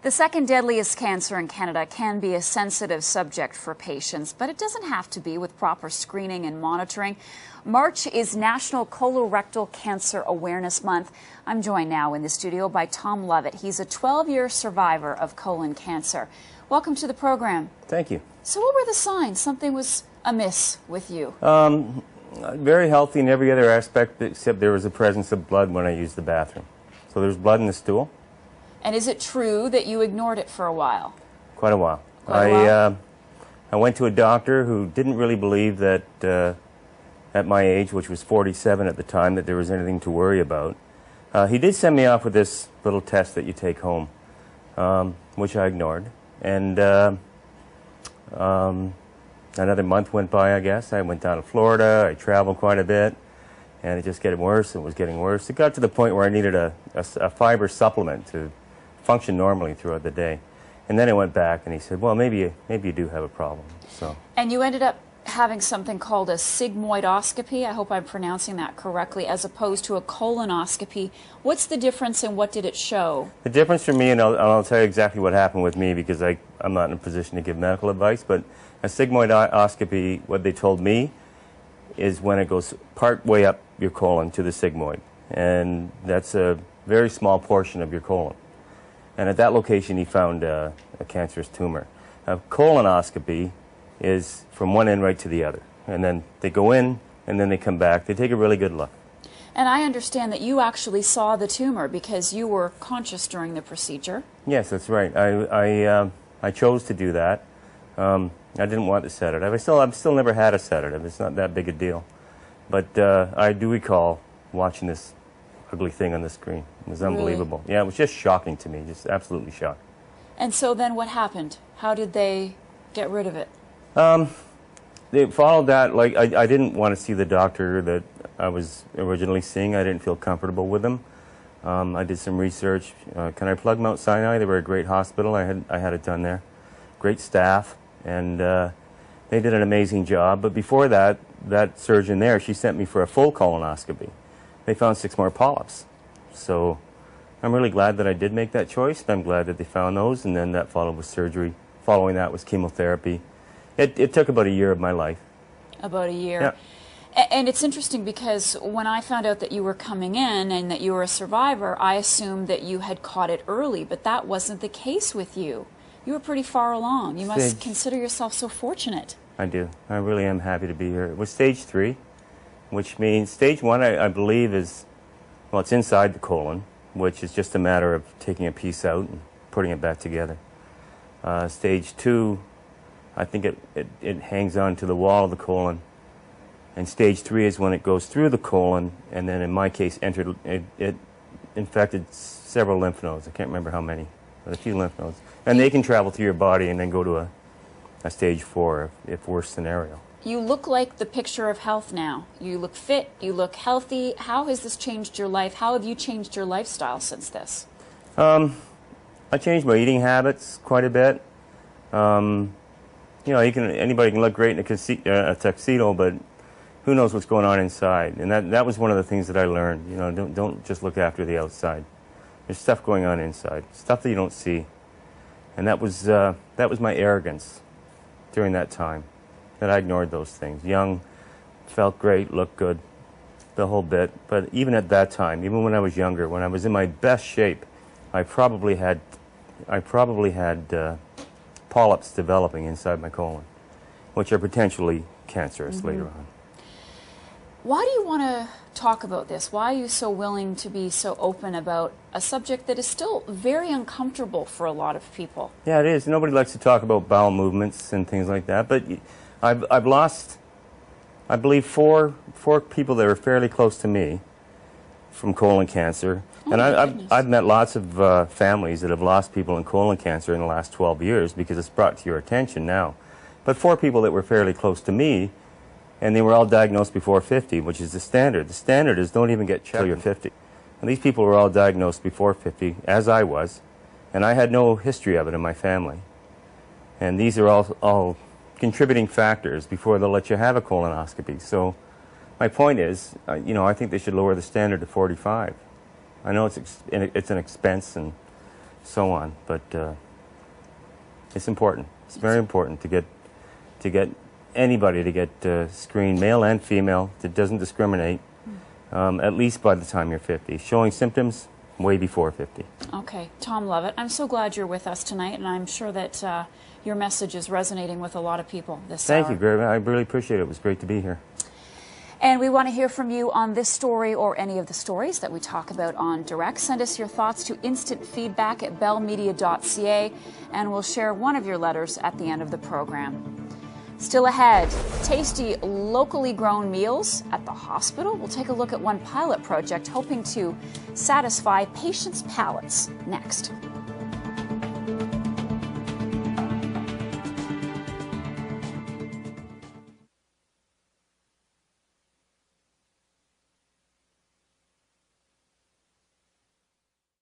The second deadliest cancer in Canada can be a sensitive subject for patients, but it doesn't have to be with proper screening and monitoring. March is National Colorectal Cancer Awareness Month. I'm joined now in the studio by Tom Lovatt. He's a 12-year survivor of colon cancer. Welcome to the program. Thank you. So what were the signs? Something was amiss with you. Very healthy in every other aspect except there was a presence of blood when I used the bathroom. So there's blood in the stool. And is it true that you ignored it for a while? Quite a while. I went to a doctor who didn't really believe that at my age, which was 47 at the time, that there was anything to worry about. He did send me off with this little test that you take home, which I ignored. And another month went by, I guess. I went down to Florida. I traveled quite a bit. And it just getting worse. It was getting worse. It got to the point where I needed a fiber supplement to function normally throughout the day. And then I went back and he said, well, maybe you do have a problem. So. And you ended up having something called a sigmoidoscopy. I hope I'm pronouncing that correctly, as opposed to a colonoscopy. What's the difference and what did it show? The difference for me, and I'll tell you exactly what happened with me because I'm not in a position to give medical advice, but a sigmoidoscopy, what they told me, is when it goes part way up your colon to the sigmoid. And that's a very small portion of your colon. And at that location, he found a cancerous tumor. A colonoscopy is from one end right to the other. And then they go in, and then they come back. They take a really good look. And I understand that you actually saw the tumor because you were conscious during the procedure. Yes, that's right. I chose to do that. I didn't want the sedative. I've still never had a sedative. It's not that big a deal. But I do recall watching this ugly thing on the screen. It was unbelievable. Really? Yeah, it was just shocking to me, just absolutely shocking. And so then what happened? How did they get rid of it? They followed that, like, I didn't want to see the doctor that I was originally seeing. I didn't feel comfortable with him. I did some research. Can I plug Mount Sinai? They were a great hospital. I had it done there. Great staff, and they did an amazing job. But before that, that surgeon there, she sent me for a full colonoscopy. They found 6 more polyps. So I'm really glad that I did make that choice. I'm glad that they found those, and then that followed with surgery. Following that was chemotherapy. It took about a year of my life. About a year. Yeah. And it's interesting because when I found out that you were coming in and that you were a survivor, I assumed that you had caught it early, but that wasn't the case with you. You were pretty far along. You must consider yourself so fortunate. I do. I really am happy to be here. It was stage 3, which means stage 1, I believe, is, well, it's inside the colon, which is just a matter of taking a piece out and putting it back together. Stage 2, I think it hangs on to the wall of the colon. And stage 3 is when it goes through the colon, and then in my case, it infected several lymph nodes. I can't remember how many, but a few lymph nodes. And they can travel through your body and then go to a stage 4, if worst scenario. You look like the picture of health now. You look fit, you look healthy. How has this changed your life? How have you changed your lifestyle since this? I changed my eating habits quite a bit. You know, anybody can look great in a tuxedo, but who knows what's going on inside? And that was one of the things that I learned. You know, don't just look after the outside. There's stuff going on inside, stuff that you don't see. And that was my arrogance during that time, that I ignored those things. Young, felt great, looked good, the whole bit. But even at that time, even when I was younger, when I was in my best shape, I probably had polyps developing inside my colon, which are potentially cancerous later on. Why do you want to talk about this? Why are you so willing to be so open about a subject that is still very uncomfortable for a lot of people? Yeah, it is. Nobody likes to talk about bowel movements and things like that, but I've lost, I believe, four people that are fairly close to me from colon cancer. Oh, and I've met lots of families that have lost people in colon cancer in the last 12 years because it's brought to your attention now. But 4 people that were fairly close to me, and they were all diagnosed before 50, which is the standard. The standard is don't even get checked until you're 50. And these people were all diagnosed before 50, as I was, and I had no history of it in my family. And these are all contributing factors before they'll let you have a colonoscopy. So my point is, you know, I think they should lower the standard to 45. I know it's an expense and so on. But it's important. It's very important to get anybody to get screened, male and female. That doesn't discriminate. At least by the time you're 50. Showing symptoms way before 50. Okay, Tom Lovatt, I'm so glad you're with us tonight, and I'm sure that your message is resonating with a lot of people this hour. Thank you, Greg. I really appreciate it. It was great to be here. And we want to hear from you on this story or any of the stories that we talk about on Direct. Send us your thoughts to instantfeedback@bellmedia.ca, and we'll share one of your letters at the end of the program. Still ahead, tasty, locally grown meals at the hospital. We'll take a look at one pilot project hoping to satisfy patients' palates next.